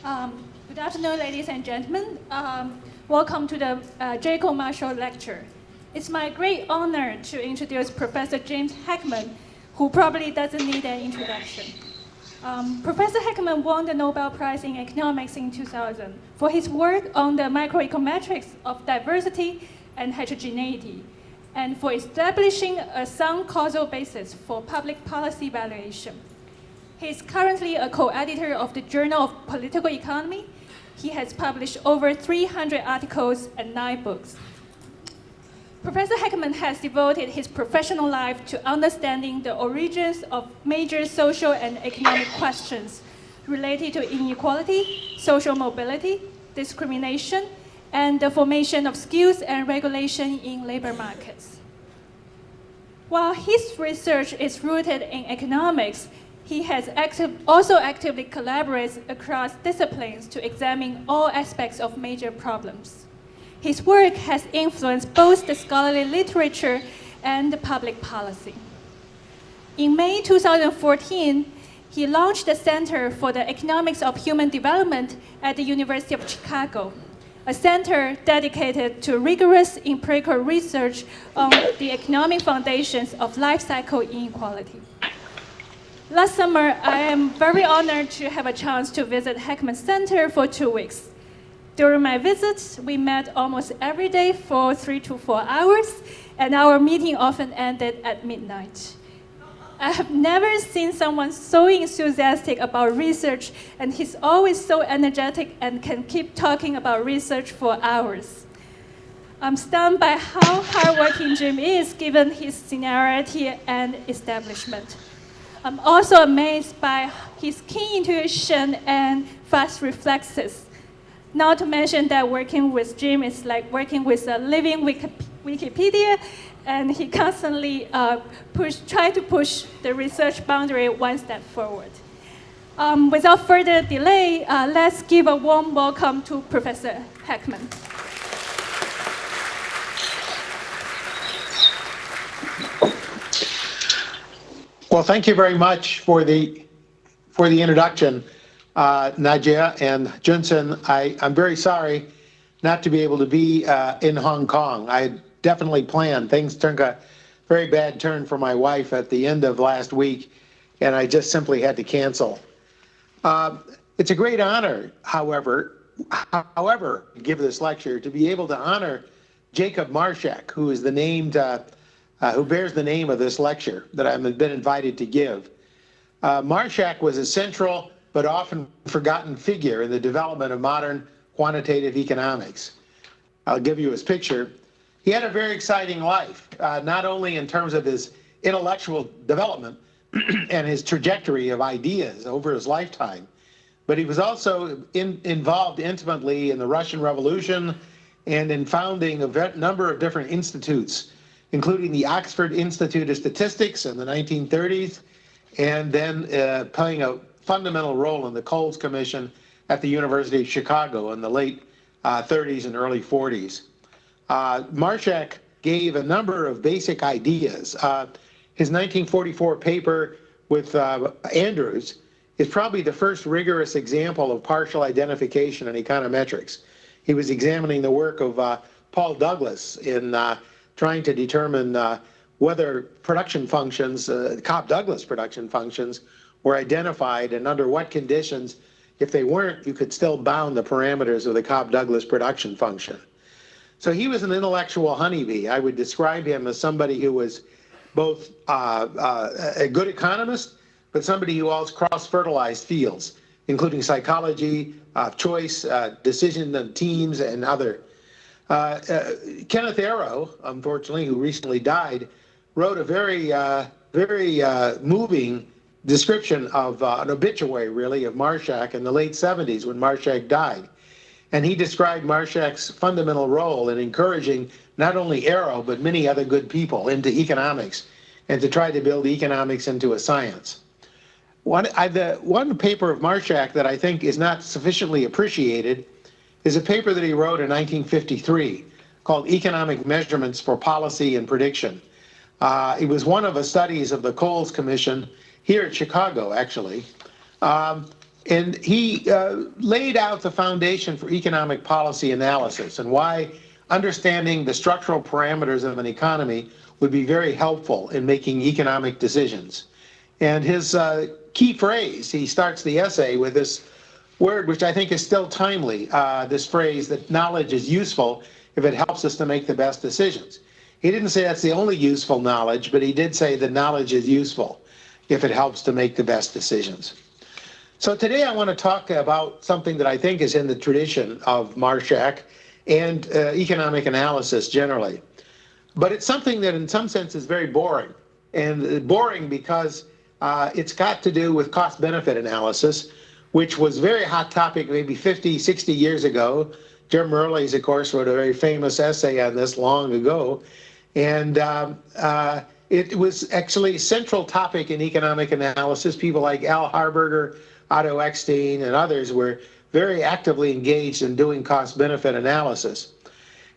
Good afternoon, ladies and gentlemen. Welcome to the Jacob Marshall Lecture. It's my great honor to introduce Professor James Heckman, who probably doesn't need an introduction. Professor Heckman won the Nobel Prize in Economics in 2000 for his work on the microeconometrics of diversity and heterogeneity, and for establishing a sound causal basis for public policy evaluation. He is currently a co-editor of the Journal of Political Economy. He has published over 300 articles and 9 books. Professor Heckman has devoted his professional life to understanding the origins of major social and economic questions related to inequality, social mobility, discrimination, and the formation of skills and regulation in labor markets. While his research is rooted in economics, he has also actively collaborates across disciplines to examine all aspects of major problems. His work has influenced both the scholarly literature and the public policy. In May 2014, he launched the Center for the Economics of Human Development at the University of Chicago, a center dedicated to rigorous empirical research on the economic foundations of life cycle inequality. Last summer, I am very honored to have a chance to visit Heckman Center for 2 weeks. During my visits, we met almost every day for 3 to 4 hours, and our meeting often ended at midnight. I have never seen someone so enthusiastic about research, and he's always so energetic and can keep talking about research for hours. I'm stunned by how hardworking Jim is given his seniority and establishment. I'm also amazed by his keen intuition and fast reflexes. Not to mention that working with Jim is like working with a living Wikipedia, and he constantly try to push the research boundary one step forward. Without further delay, let's give a warm welcome to Professor Heckman. Well, thank you very much for the introduction, Nadia and Junsen. I'm very sorry not to be able to be in Hong Kong. I had definitely planned. Things took a very bad turn for my wife at the end of last week, and I just simply had to cancel. It's a great honor, however, to give this lecture, to be able to honor Jacob Marshak, who is the named who bears the name of this lecture that I've been invited to give. Marshak was a central but often forgotten figure in the development of modern quantitative economics. I'll give you his picture. He had a very exciting life, not only in terms of his intellectual development and his trajectory of ideas over his lifetime, but he was also involved intimately in the Russian Revolution and in founding a number of different institutes, including the Oxford Institute of Statistics in the 1930s, and then playing a fundamental role in the Coles Commission at the University of Chicago in the late 30s and early 40s. Marshak gave a number of basic ideas. His 1944 paper with Andrews is probably the first rigorous example of partial identification in econometrics. He was examining the work of Paul Douglas in trying to determine whether production functions, Cobb-Douglas production functions, were identified and under what conditions, if they weren't, you could still bound the parameters of the Cobb-Douglas production function. So he was an intellectual honeybee. I would describe him as somebody who was both a good economist, but somebody who also cross-fertilized fields, including psychology, choice, decision and teams, and other. Kenneth Arrow, unfortunately, who recently died, wrote a very moving description of an obituary, really, of Marshak in the late 70s when Marshak died. And he described Marshak's fundamental role in encouraging not only Arrow, but many other good people into economics and to try to build economics into a science. One paper of Marshak that I think is not sufficiently appreciated is a paper that he wrote in 1953 called Economic Measurements for Policy and Prediction. It was one of the studies of the Coles Commission here at Chicago, actually. And he laid out the foundation for economic policy analysis and why understanding the structural parameters of an economy would be very helpful in making economic decisions. And his key phrase, he starts the essay with this word, which I think is still timely, this phrase that knowledge is useful if it helps us to make the best decisions. He didn't say that's the only useful knowledge, but he did say that knowledge is useful if it helps to make the best decisions. So today I want to talk about something that I think is in the tradition of Marshak and economic analysis generally. But it's something that in some sense is very boring. And boring because it's got to do with cost-benefit analysis, which was a very hot topic maybe 50, 60 years ago. Jim Merles, of course, wrote a very famous essay on this long ago. And it was actually a central topic in economic analysis. People like Al Harberger, Otto Eckstein, and others were very actively engaged in doing cost-benefit analysis.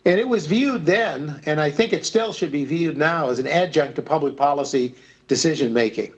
And it was viewed then, and I think it still should be viewed now, as an adjunct to public policy decision-making.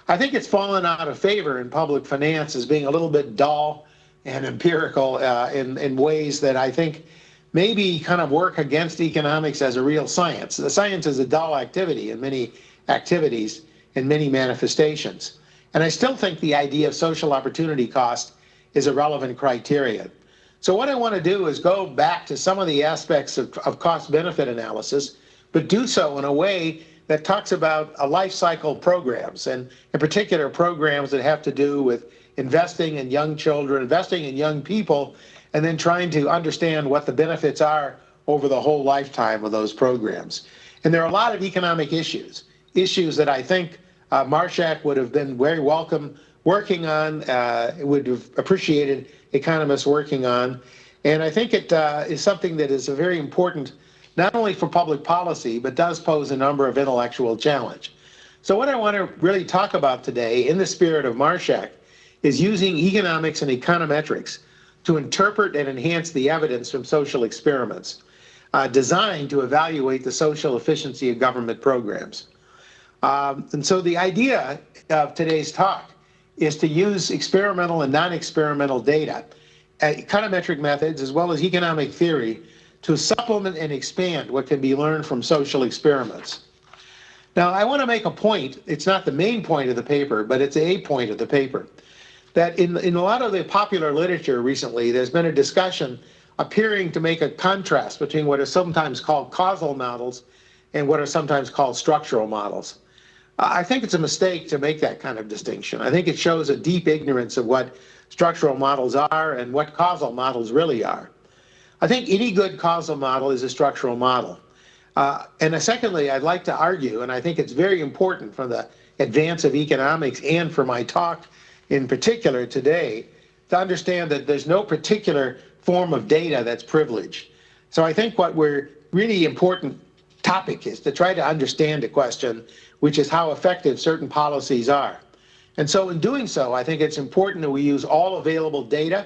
I think it's fallen out of favor in public finance as being a little bit dull and empirical in ways that I think maybe kind of work against economics as a real science. The science is a dull activity in many activities, in many manifestations. And I still think the idea of social opportunity cost is a relevant criterion. So what I want to do is go back to some of the aspects of cost-benefit analysis, but do so in a way that talks about life cycle programs, and in particular programs that have to do with investing in young children, investing in young people, and then trying to understand what the benefits are over the whole lifetime of those programs. And there are a lot of economic issues that I think Marshak would have been very welcome working on, would have appreciated economists working on. And I think it is something that is a very important, not only for public policy, but does pose a number of intellectual challenge. So what I want to really talk about today, in the spirit of Marshak, is using economics and econometrics to interpret and enhance the evidence from social experiments designed to evaluate the social efficiency of government programs. And so the idea of today's talk is to use experimental and non-experimental data, econometric methods, as well as economic theory, to supplement and expand what can be learned from social experiments. Now, I want to make a point. It's not the main point of the paper, but it's a point of the paper, that in a lot of the popular literature recently, there's been a discussion appearing to make a contrast between what are sometimes called causal models and what are sometimes called structural models. I think it's a mistake to make that kind of distinction. I think it shows a deep ignorance of what structural models are and what causal models really are. I think any good causal model is a structural model. And secondly, I'd like to argue, and I think it's very important for the advance of economics and for my talk in particular today, to understand that there's no particular form of data that's privileged. So I think what we're really important topic is to try to understand a question, which is how effective certain policies are. And so in doing so, I think it's important that we use all available data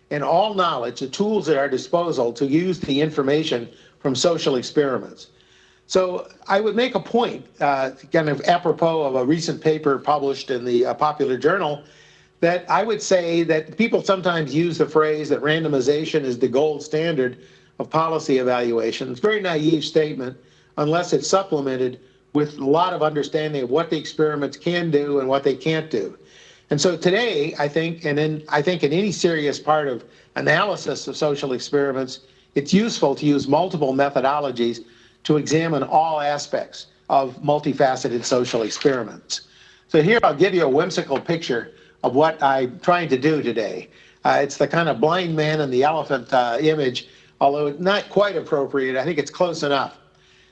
and all knowledge, the tools at our disposal to use the information from social experiments. So I would make a point, kind of apropos of a recent paper published in the Popular Journal, that I would say that people sometimes use the phrase that randomization is the gold standard of policy evaluation. It's a very naive statement unless it's supplemented with a lot of understanding of what the experiments can do and what they can't do. And so today, I think, and in any serious part of analysis of social experiments, it's useful to use multiple methodologies to examine all aspects of multifaceted social experiments. So here I'll give you a whimsical picture of what I'm trying to do today. It's the kind of blind man and the elephant image, although not quite appropriate. I think it's close enough.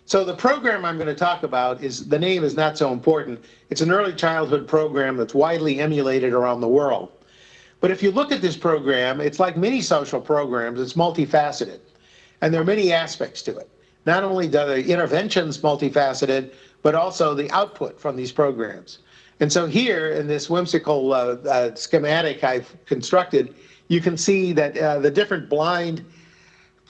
So the program I'm going to talk about the name is not so important. It's an early childhood program that's widely emulated around the world. But if you look at this program, it's like many social programs, it's multifaceted. And there are many aspects to it. Not only are the interventions multifaceted, but also the output from these programs. And so here in this whimsical schematic I've constructed, you can see that the different blind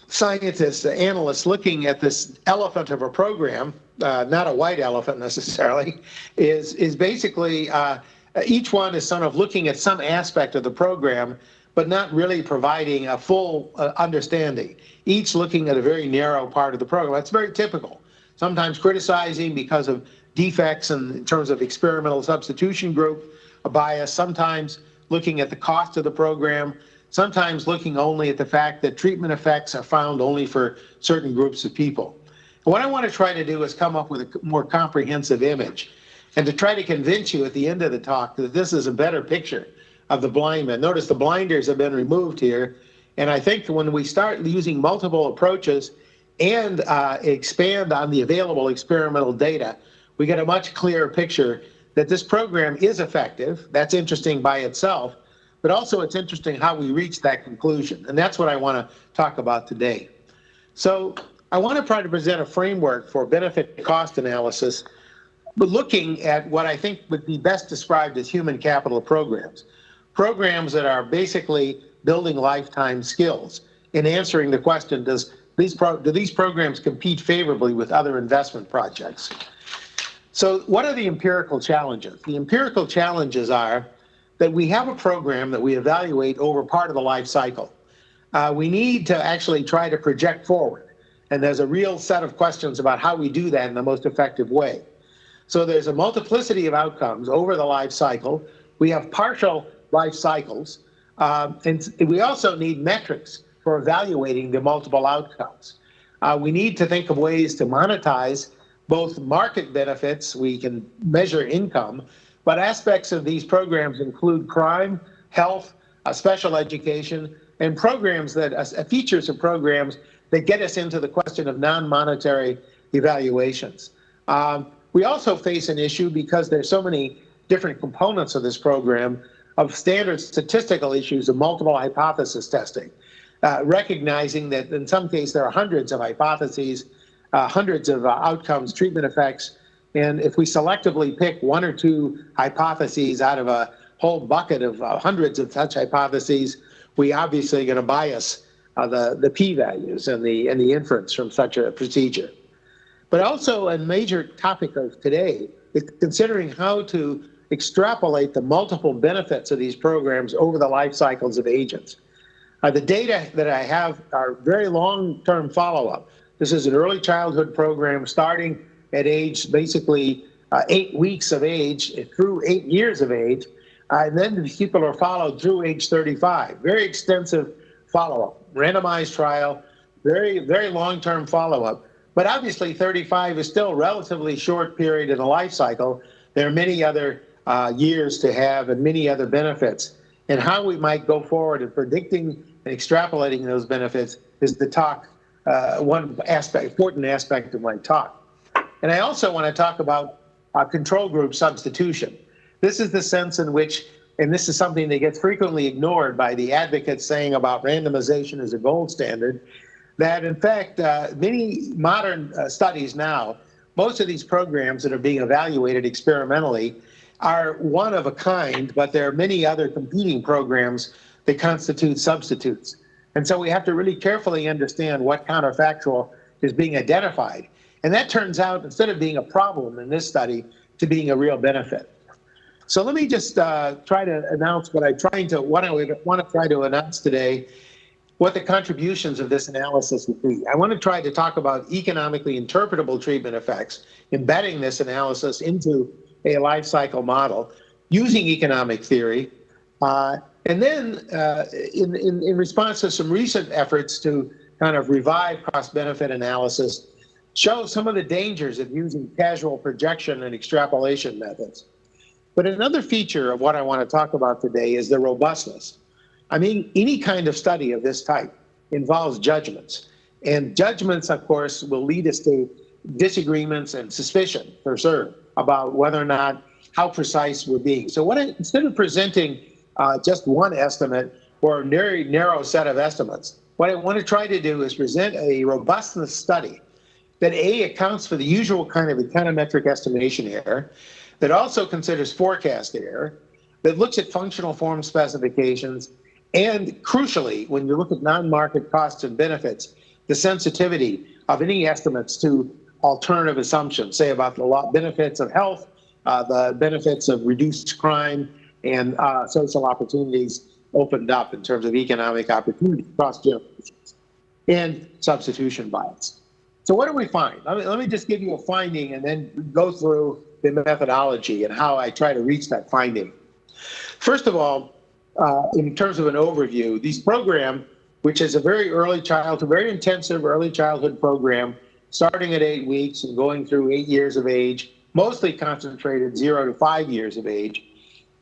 scientists, analysts looking at this elephant of a program, not a white elephant necessarily, is basically each one is sort of looking at some aspect of the program, but not really providing a full understanding. Each looking at a very narrow part of the program. That's very typical. Sometimes criticizing because of defects in terms of experimental substitution group, a bias, sometimes looking at the cost of the program, sometimes looking only at the fact that treatment effects are found only for certain groups of people. And what I want to try to do is come up with a more comprehensive image and to try to convince you at the end of the talk that this is a better picture of the blind man. Notice the blinders have been removed here, and I think when we start using multiple approaches and expand on the available experimental data, we get a much clearer picture that this program is effective. That's interesting by itself, but also it's interesting how we reach that conclusion, and that's what I want to talk about today. So I want to try to present a framework for benefit cost analysis, but looking at what I think would be best described as human capital programs. Programs that are basically building lifetime skills in answering the question, do these programs compete favorably with other investment projects? So what are the empirical challenges? The empirical challenges are that we have a program that we evaluate over part of the life cycle. We need to actually try to project forward, and there's a real set of questions about how we do that in the most effective way. So there's a multiplicity of outcomes over the life cycle. We have partial life cycles, and we also need metrics for evaluating the multiple outcomes. We need to think of ways to monetize both market benefits, we can measure income, but aspects of these programs include crime, health, special education, and programs that, features of programs that get us into the question of non-monetary evaluations. We also face an issue because there's so many different components of this program of standard statistical issues of multiple hypothesis testing, recognizing that in some cases there are hundreds of hypotheses, hundreds of outcomes, treatment effects, and if we selectively pick one or two hypotheses out of a whole bucket of hundreds of such hypotheses, we obviously are going to bias the p-values and the inference from such a procedure. But also a major topic of today is considering how to extrapolate the multiple benefits of these programs over the life cycles of agents. The data that I have are very long-term follow-up. This is an early childhood program starting at age basically 8 weeks of age through 8 years of age, and then the people are followed through age 35. Very extensive follow-up, randomized trial, very, very long-term follow-up. But obviously 35 is still a relatively short period in the life cycle. There are many other years to have and many other benefits. And how we might go forward in predicting and extrapolating those benefits is the talk, one aspect, important aspect of my talk. And I also want to talk about control group substitution. This is the sense in which, and this is something that gets frequently ignored by the advocates saying about randomization as a gold standard, that in fact, many modern studies now, most of these programs that are being evaluated experimentally are one of a kind, but there are many other competing programs that constitute substitutes. And so we have to really carefully understand what counterfactual is being identified. And that turns out, instead of being a problem in this study, to being a real benefit. So let me just try to announce what I want to try to announce today, what the contributions of this analysis would be. I want to try to talk about economically interpretable treatment effects, embedding this analysis into a life cycle model using economic theory, and then in response to some recent efforts to kind of revive cost-benefit analysis, show some of the dangers of using casual projection and extrapolation methods. But another feature of what I want to talk about today is the robustness. I mean, any kind of study of this type involves judgments. And judgments, of course, will lead us to disagreements and suspicion, for sure, about whether or not how precise we're being. So instead of presenting just one estimate or a very narrow set of estimates, what I want to try to do is present a robustness study that accounts for the usual kind of econometric estimation error, that also considers forecast error, that looks at functional form specifications, and crucially, when you look at non-market costs and benefits, the sensitivity of any estimates to alternative assumptions, say about the benefits of health the benefits of reduced crime and social opportunities opened up in terms of economic opportunity across generations, and substitution bias. So what do we find? Let me just give you a finding and then go through the methodology and how I try to reach that finding. First of all, in terms of an overview, this program, which is a very early childhood, very intensive early childhood program, starting at 8 weeks and going through 8 years of age, mostly concentrated 0 to 5 years of age,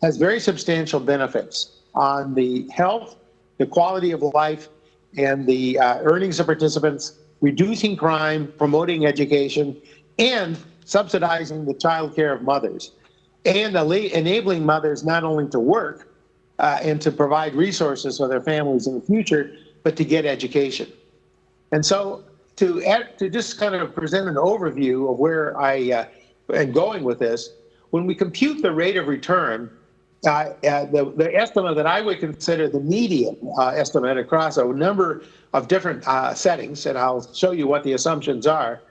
has very substantial benefits on the health, the quality of life, and the earnings of participants, reducing crime, promoting education, and subsidizing the child care of mothers, and enabling mothers not only to work and to provide resources for their families in the future, but to get education. And so to just kind of present an overview of where I am going with this, when we compute the rate of return, the estimate that I would consider the median estimate across a number of different settings, and I'll show you what the assumptions are,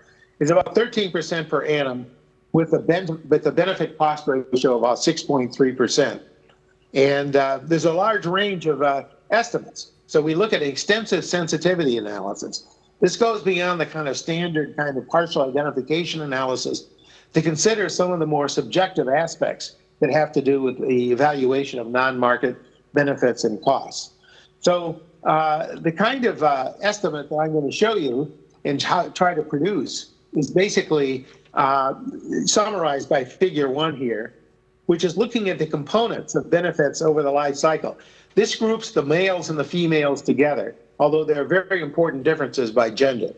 is about 13% per annum with a benefit cost ratio of about 6.3%. And there's a large range of estimates. So we look at extensive sensitivity analysis. This goes beyond the kind of standard kind of partial identification analysis to consider some of the more subjective aspects that have to do with the evaluation of non-market benefits and costs. So the kind of estimate that I'm going to show you and try to produce is basically summarized by figure 1 here, which is looking at the components of benefits over the life cycle. This groups the males and the females together, although there are very important differences by gender.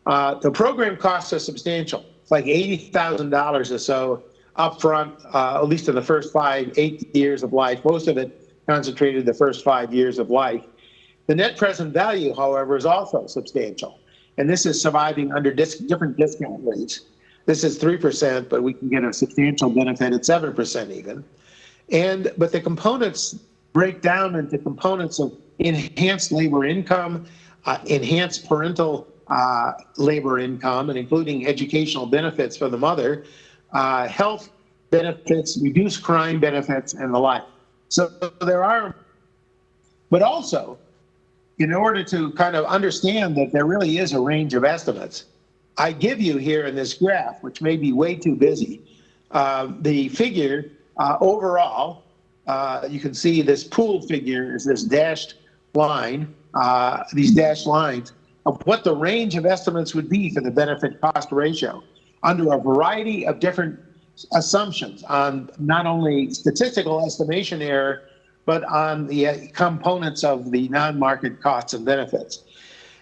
The program costs are substantial. It's like $80,000 or so upfront, at least in the first 8 years of life, most of it concentrated in the first 5 years of life. The net present value, however, is also substantial. And this is surviving under different discount rates. This is 3%, but we can get a substantial benefit at 7% even. But the components break down into components of enhanced labor income, enhanced parental labor income, and including educational benefits for the mother, health benefits, reduced crime benefits, and the like. So there are, but also, in order to kind of understand that there really is a range of estimates, I give you here in this graph, which may be way too busy, the figure overall. You can see this pooled figure is this dashed line, these dashed lines of what the range of estimates would be for the benefit cost ratio under a variety of different assumptions on not only statistical estimation error, but on the components of the non-market costs and benefits.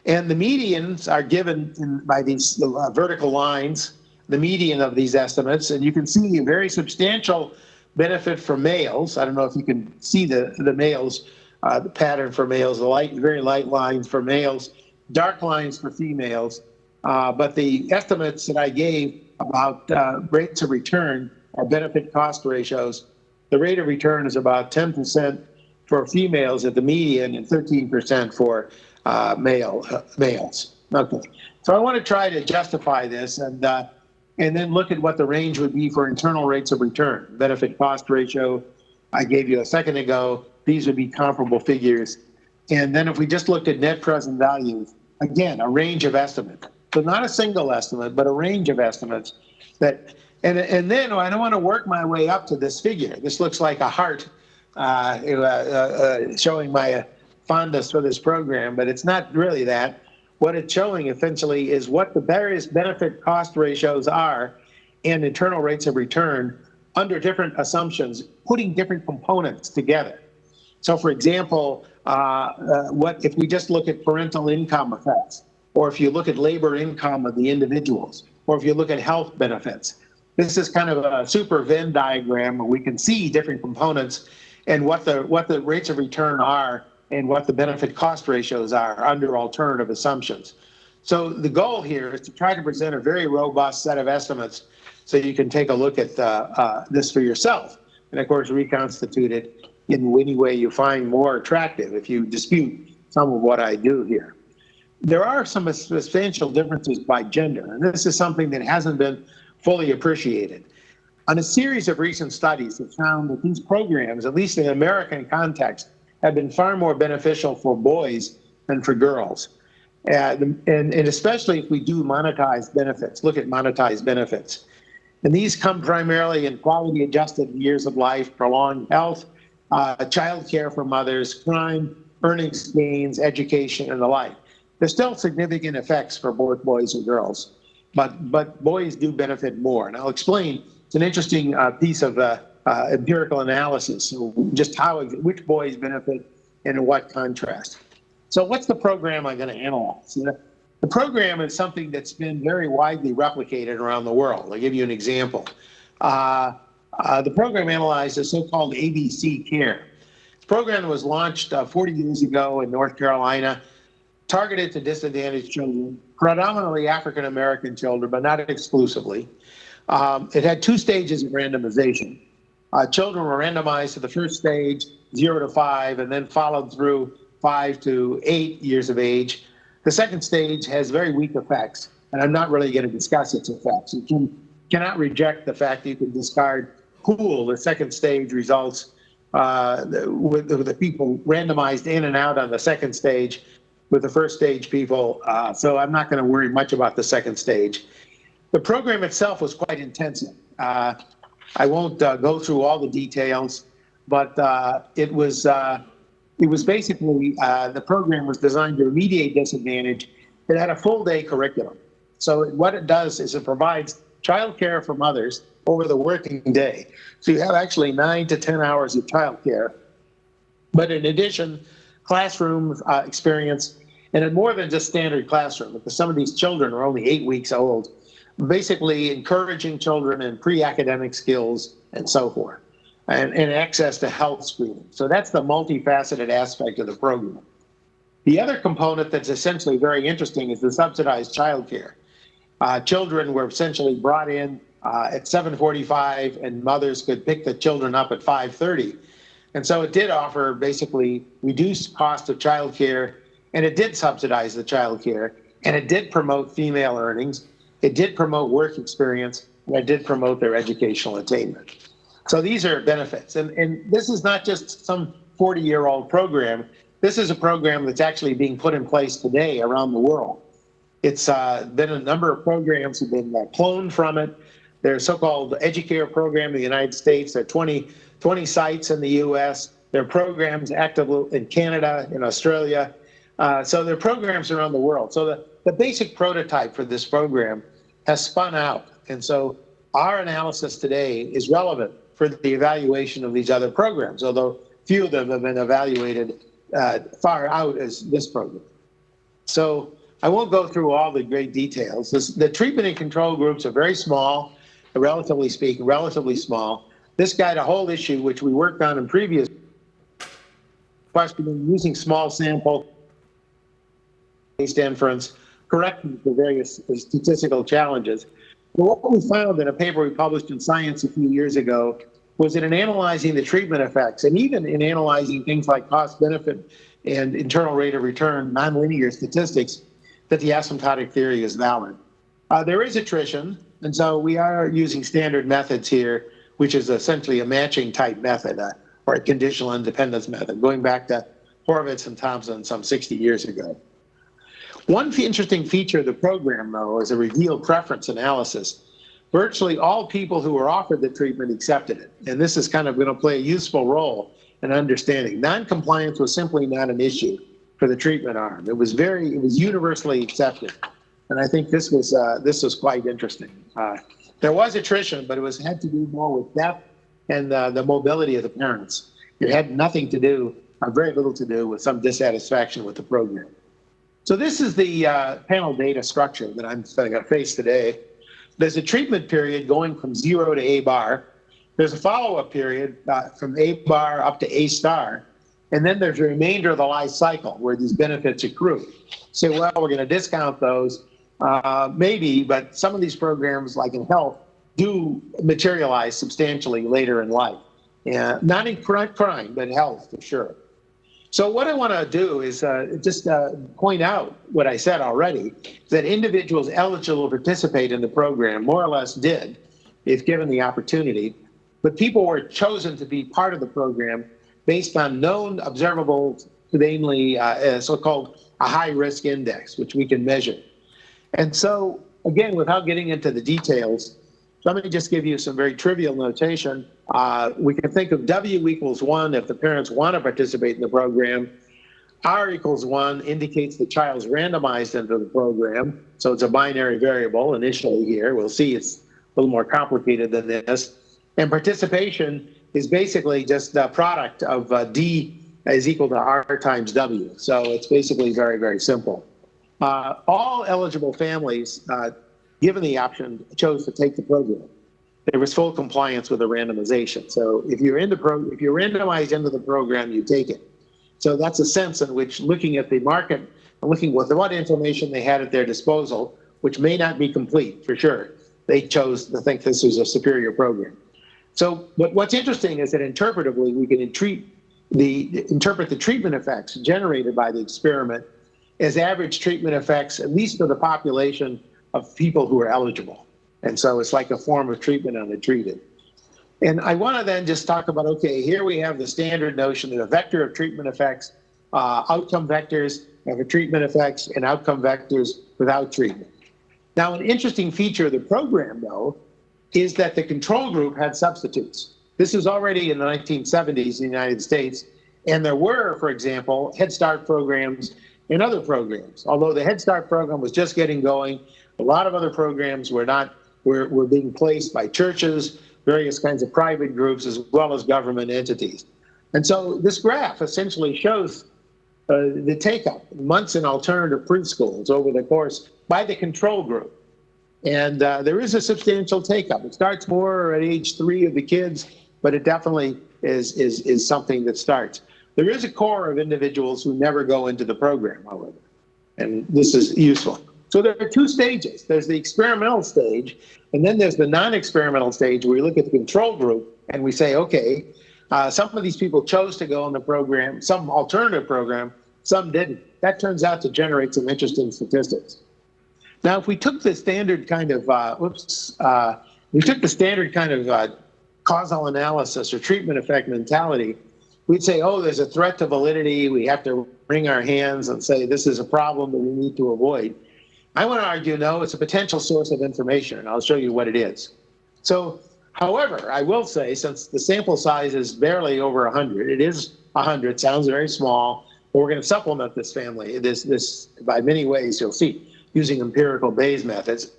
And the medians are given by these vertical lines, the median of these estimates, and you can see a very substantial benefit for males. I don't know if you can see the males, the pattern for males, the very light lines for males, dark lines for females. But the estimates that I gave about rates of return or benefit cost ratios, the rate of return is about 10% for females at the median and 13% for males. Okay, so I want to try to justify this and then look at what the range would be for internal rates of return. Benefit cost ratio, I gave you a second ago. These would be comparable figures. And then if we just looked at net present values, again, a range of estimates. So not a single estimate, but a range of estimates that, and then I don't want to work my way up to this figure. This looks like a heart showing my fondness for this program, but it's not really that. What it's showing essentially is what the various benefit cost ratios are and internal rates of return under different assumptions, putting different components together. So for example, what if we just look at parental income effects, or if you look at labor income of the individuals, or if you look at health benefits. This is kind of a super Venn diagram where we can see different components and what the rates of return are and what the benefit cost ratios are under alternative assumptions. So the goal here is to try to present a very robust set of estimates so you can take a look at this for yourself. And of course, reconstitute it in any way you find more attractive if you dispute some of what I do here. There are some substantial differences by gender, and this is something that hasn't been fully appreciated. On a series of recent studies have found that these programs, at least in an American context, have been far more beneficial for boys than for girls. And especially if we do monetized benefits, look at monetized benefits. And these come primarily in quality adjusted years of life, prolonged health, child care for mothers, crime, earnings gains, education, and the like. There's still significant effects for both boys and girls, but boys do benefit more. And I'll explain. It's an interesting piece of empirical analysis, just which boys benefit and in what contrast. So what's the program I'm going to analyze? The program is something that's been very widely replicated around the world. I'll give you an example. The program analyzed the so-called ABC Care. The program was launched 40 years ago in North Carolina, targeted to disadvantaged children, predominantly African-American children, but not exclusively. It had 2 stages of randomization. Children were randomized to the first stage, 0 to 5, and then followed through 5 to 8 years of age. The second stage has very weak effects, and I'm not really going to discuss its effects. You cannot reject the fact that you can discard pool, the second stage results with the people randomized in and out on the second stage with the first stage people. So I'm not going to worry much about the second stage. The program itself was quite intensive. I won't go through all the details, but it was basically, the program was designed to remediate disadvantage. It had a full day curriculum. So what it does is it provides childcare for mothers over the working day. So you have actually 9 to 10 hours of childcare. But in addition, classroom experience, and in more than just standard classroom, because some of these children are only 8 weeks old, basically encouraging children in pre-academic skills and so forth, and access to health screening. So that's the multifaceted aspect of the program. The other component that's essentially very interesting is the subsidized childcare. Children were essentially brought in at 7:45, and mothers could pick the children up at 5:30. And so it did offer basically reduced cost of childcare, and it did subsidize the childcare, and it did promote female earnings. It did promote work experience, and it did promote their educational attainment. So these are benefits. And this is not just some 40-year-old program. This is a program that's actually being put in place today around the world. It's been a number of programs have been cloned from it. There's so-called Educare program in the United States. There are 20 sites in the U.S. There are programs active in Canada, in Australia. So there are programs around the world. So the basic prototype for this program has spun out. And so our analysis today is relevant for the evaluation of these other programs, although few of them have been evaluated far out as this program. So I won't go through all the great details. The treatment and control groups are very small, relatively speaking, relatively small. This got a whole issue, which we worked on in previous questioning, using small sample based inference, correcting the various statistical challenges. But what we found in a paper we published in Science a few years ago was that in analyzing the treatment effects, and even in analyzing things like cost benefit and internal rate of return, nonlinear statistics, that the asymptotic theory is valid. There is attrition, and so we are using standard methods here, which is essentially a matching type method, or a conditional independence method, going back to Horvitz and Thompson some 60 years ago. One interesting feature of the program, though, is a revealed preference analysis. Virtually all people who were offered the treatment accepted it, and this is kind of going to play a useful role in understanding. Non-compliance was simply not an issue for the treatment arm. It was universally accepted, and I think this was quite interesting. There was attrition, but it had to do more with depth and the mobility of the parents. It had nothing to do, or very little to do, with some dissatisfaction with the program. So this is the panel data structure that I'm going to face today. There's a treatment period going from 0 to A bar. There's a follow-up period from A bar up to A star. And then there's the remainder of the life cycle where these benefits accrue. So, well, we're going to discount those. Maybe, but some of these programs, like in health, do materialize substantially later in life. Not in crime, but health for sure. So what I want to do is just point out what I said already, that individuals eligible to participate in the program more or less did. if given the opportunity. But people were chosen to be part of the program based on known observables, namely a so-called a high-risk index, which we can measure. And so, again, without getting into the details, let me just give you some very trivial notation. We can think of W equals 1 if the parents want to participate in the program. R equals 1 indicates the child's randomized into the program. So it's a binary variable initially here. We'll see it's a little more complicated than this. And participation is basically just the product of D is equal to R times W. So it's basically very, very simple. All eligible families, given the option, chose to take the program. There was full compliance with the randomization. So if you're randomized into the program, you take it. So that's a sense in which looking at the market and looking with what information they had at their disposal, which may not be complete for sure, they chose to think this was a superior program. So what's interesting is that interpretively, we can interpret the treatment effects generated by the experiment as average treatment effects, at least for the population of people who are eligible. And so it's like a form of treatment on the treated. And I want to then just talk about, okay, here we have the standard notion that a vector of treatment effects, outcome vectors of treatment effects, and outcome vectors without treatment. Now, an interesting feature of the program, though, is that the control group had substitutes. This was already in the 1970s in the United States, and there were, for example, Head Start programs and other programs. Although the Head Start program was just getting going, a lot of other programs were being placed by churches, various kinds of private groups, as well as government entities. And so this graph essentially shows the take-up, months in alternative preschools over the course by the control group. And there is a substantial take-up. It starts more at age 3 of the kids, but it definitely is something that starts. There is a core of individuals who never go into the program, however, and this is useful. So there are 2 stages. There's the experimental stage, and then there's the non-experimental stage where we look at the control group and we say, okay, some of these people chose to go in the program, some alternative program, some didn't. That turns out to generate some interesting statistics. Now, if we took the standard kind of, causal analysis or treatment effect mentality, we'd say, oh, there's a threat to validity. We have to wring our hands and say this is a problem that we need to avoid. I want to argue, no, it's a potential source of information, and I'll show you what it is. So, however, I will say, since the sample size is barely over 100, it is 100, sounds very small, but we're going to supplement this family, this by many ways, you'll see, using empirical Bayes methods.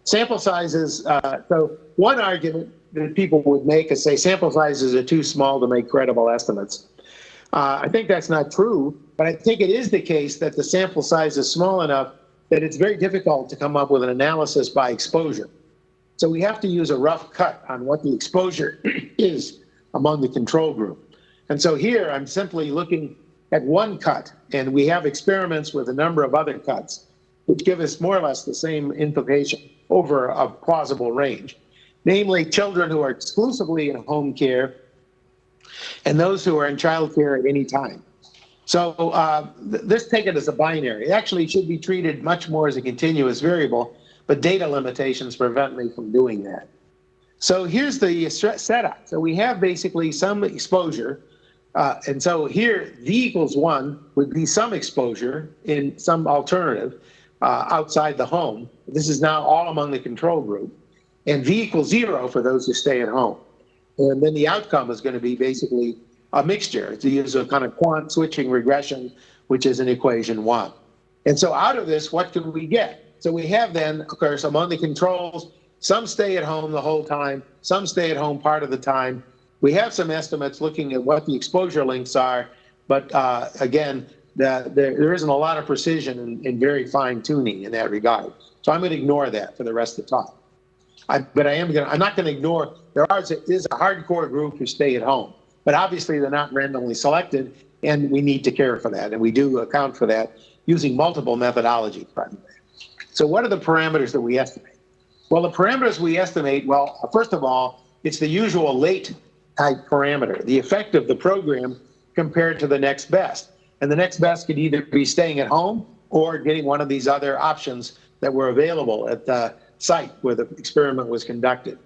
Sample sizes, so one argument that people would make is say sample sizes are too small to make credible estimates. I think that's not true, but I think it is the case that the sample size is small enough that it's very difficult to come up with an analysis by exposure. So we have to use a rough cut on what the exposure is among the control group. And so here I'm simply looking at one cut, and we have experiments with a number of other cuts, which give us more or less the same implication over a plausible range, namely children who are exclusively in home care and those who are in child care at any time. So this taken as a binary. It actually should be treated much more as a continuous variable, but data limitations prevent me from doing that. So here's the setup. So we have basically some exposure. And so here, V equals 1 would be some exposure in some alternative outside the home. This is now all among the control group. And V equals 0 for those who stay at home. And then the outcome is going to be basically a mixture, to use a kind of quant switching regression, which is in equation 1. And so out of this, what can we get? So we have then, of course, among the controls, some stay at home the whole time, some stay at home part of the time. We have some estimates looking at what the exposure links are, but again, there isn't a lot of precision and very fine tuning in that regard. So I'm going to ignore that for the rest of the talk. I'm not going to ignore, there is a hardcore group who stay at home, but obviously they're not randomly selected, and we need to care for that, and we do account for that using multiple methodologies. So what are the parameters that we estimate? Well, the parameters we estimate, well, first of all, it's the usual late type parameter, the effect of the program compared to the next best. And the next best could either be staying at home or getting one of these other options that were available at site where the experiment was conducted.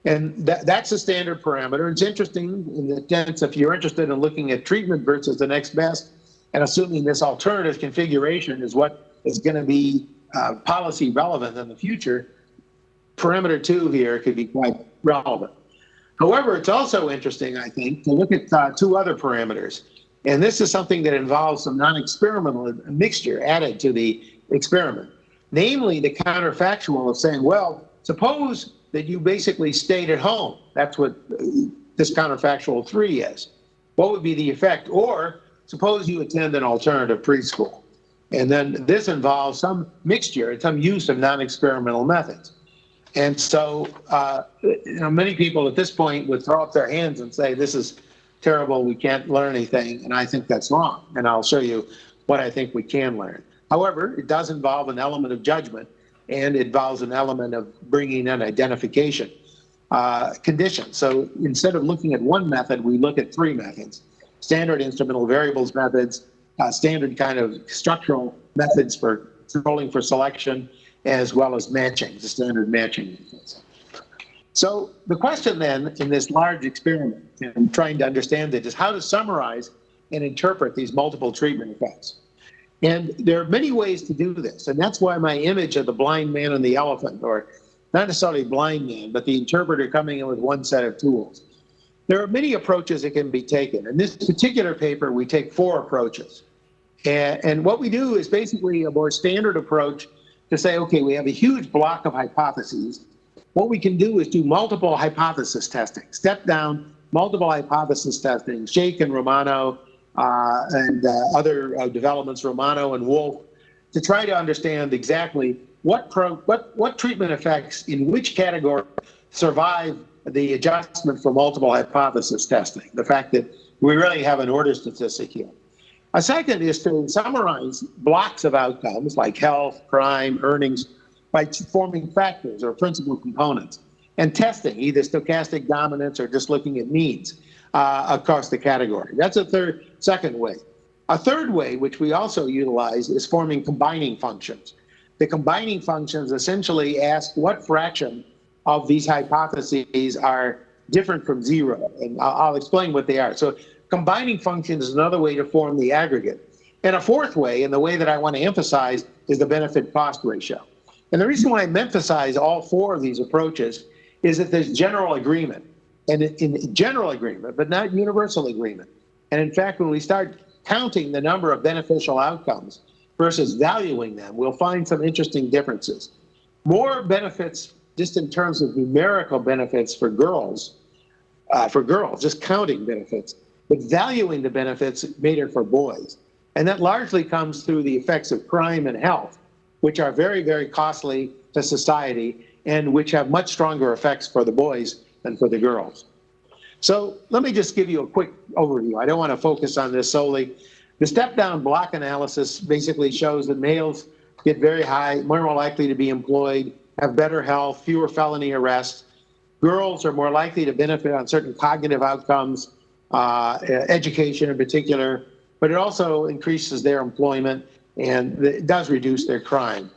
And that's a standard parameter. It's interesting in the sense if you're interested in looking at treatment versus the next best, and assuming this alternative configuration is what is going to be policy relevant in the future, parameter 2 here could be quite relevant. However, it's also interesting, I think, to look at 2 other parameters. And this is something that involves some non-experimental mixture added to the experiment, namely the counterfactual of saying, well, suppose that you basically stayed at home. That's what this counterfactual 3 is. What would be the effect? Or suppose you attend an alternative preschool. And then this involves some mixture and some use of non-experimental methods. And so, many people at this point would throw up their hands and say, this is terrible, we can't learn anything. And I think that's wrong. And I'll show you what I think we can learn. However, it does involve an element of judgment, and it involves an element of bringing in identification conditions. So instead of looking at one method, we look at 3 methods: standard instrumental variables methods, standard kind of structural methods for controlling for selection, as well as matching, the standard matching methods. So the question then in this large experiment, and trying to understand it, is how to summarize and interpret these multiple treatment effects. And there are many ways to do this, and that's why my image of the blind man and the elephant, or not necessarily blind man, but the interpreter coming in with one set of tools. There are many approaches that can be taken. In this particular paper, we take 4 approaches. And what we do is basically a more standard approach to say, okay, we have a huge block of hypotheses. What we can do is do multiple hypothesis testing, step down, multiple hypothesis testing, Shake and Romano, and other developments, Romano and Wolf, to try to understand exactly what treatment effects in which category survive the adjustment for multiple hypothesis testing, the fact that we really have an order statistic here. A second is to summarize blocks of outcomes like health, crime, earnings, by forming factors or principal components, and testing either stochastic dominance or just looking at means across the category. That's a second way. A third way, which we also utilize, is forming combining functions. The combining functions essentially ask what fraction of these hypotheses are different from 0, and I'll explain what they are. So combining functions is another way to form the aggregate. And a fourth way, and the way that I want to emphasize, is the benefit-cost ratio. And the reason why I emphasize all 4 of these approaches is that there's general agreement, and in general agreement, but not universal agreement. And in fact, when we start counting the number of beneficial outcomes versus valuing them, we'll find some interesting differences. More benefits just in terms of numerical benefits for girls, just counting benefits, but valuing the benefits made it for boys. And that largely comes through the effects of crime and health, which are very, very costly to society and which have much stronger effects for the boys than for the girls. So let me just give you a quick overview. I don't want to focus on this solely. The step-down block analysis basically shows that males get very high, more likely to be employed, have better health, fewer felony arrests. Girls are more likely to benefit on certain cognitive outcomes, education in particular, but it also increases their employment and it does reduce their crime.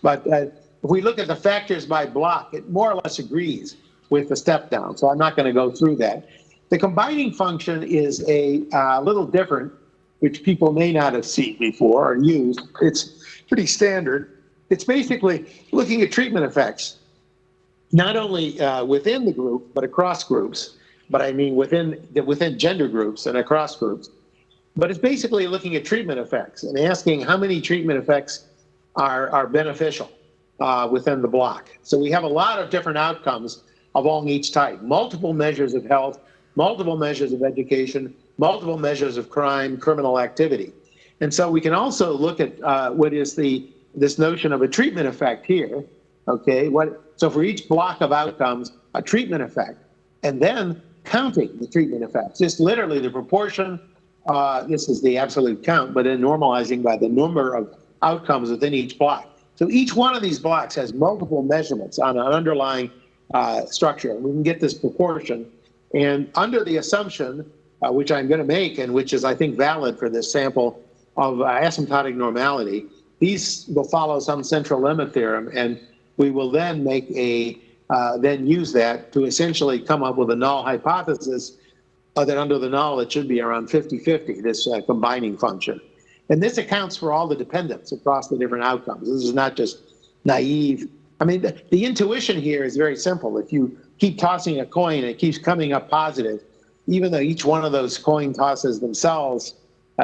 But if we look at the factors by block, it more or less agrees with the step down, so I'm not going to go through that. The combining function is a little different, which people may not have seen before or used. It's pretty standard. It's basically looking at treatment effects, not only within the group, but across groups. But I mean within gender groups and across groups. But it's basically looking at treatment effects and asking how many treatment effects are beneficial within the block. So we have a lot of different outcomes along each type, multiple measures of health, multiple measures of education, multiple measures of crime, criminal activity. And so we can also look at what is this notion of a treatment effect here, okay? So for each block of outcomes, a treatment effect, and then counting the treatment effects, just literally the proportion, this is the absolute count, but then normalizing by the number of outcomes within each block. So each one of these blocks has multiple measurements on an underlying structure, and we can get this proportion. And under the assumption, which I'm going to make, and which is, I think, valid for this sample of asymptotic normality, these will follow some central limit theorem. And we will then make then use that to essentially come up with a null hypothesis that under the null it should be around 50-50, this combining function. And this accounts for all the dependence across the different outcomes. This is not just naive. I mean, the intuition here is very simple. If you keep tossing a coin and it keeps coming up positive, even though each one of those coin tosses themselves,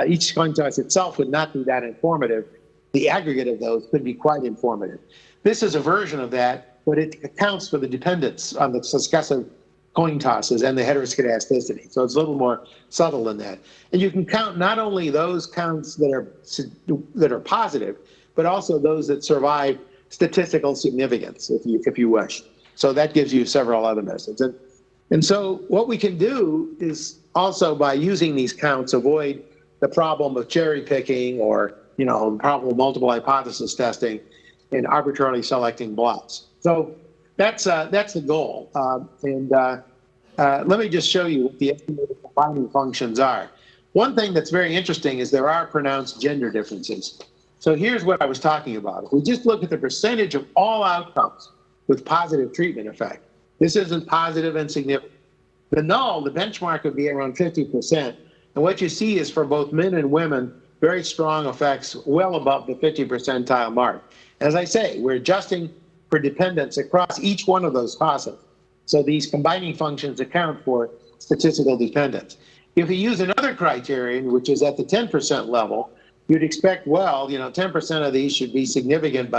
each coin toss itself would not be that informative, the aggregate of those could be quite informative. This is a version of that, but it accounts for the dependence on the successive coin tosses and the heteroscedasticity. So it's a little more subtle than that. And you can count not only those counts that are positive, but also those that survive statistical significance, if you wish. So that gives you several other methods. And so what we can do is also, by using these counts, avoid the problem of cherry picking or the problem of multiple hypothesis testing and arbitrarily selecting blocks. So that's the goal. Let me just show you what the estimated combining functions are. One thing that's very interesting is there are pronounced gender differences. So here's what I was talking about. If we just look at the percentage of all outcomes with positive treatment effect, this isn't positive and significant. The null, the benchmark, would be around 50%. And what you see is for both men and women, very strong effects well above the 50 percentile mark. As I say, we're adjusting for dependence across each one of those tosses. So these combining functions account for statistical dependence. If we use another criterion, which is at the 10% level, you'd expect, well, 10% of these should be significant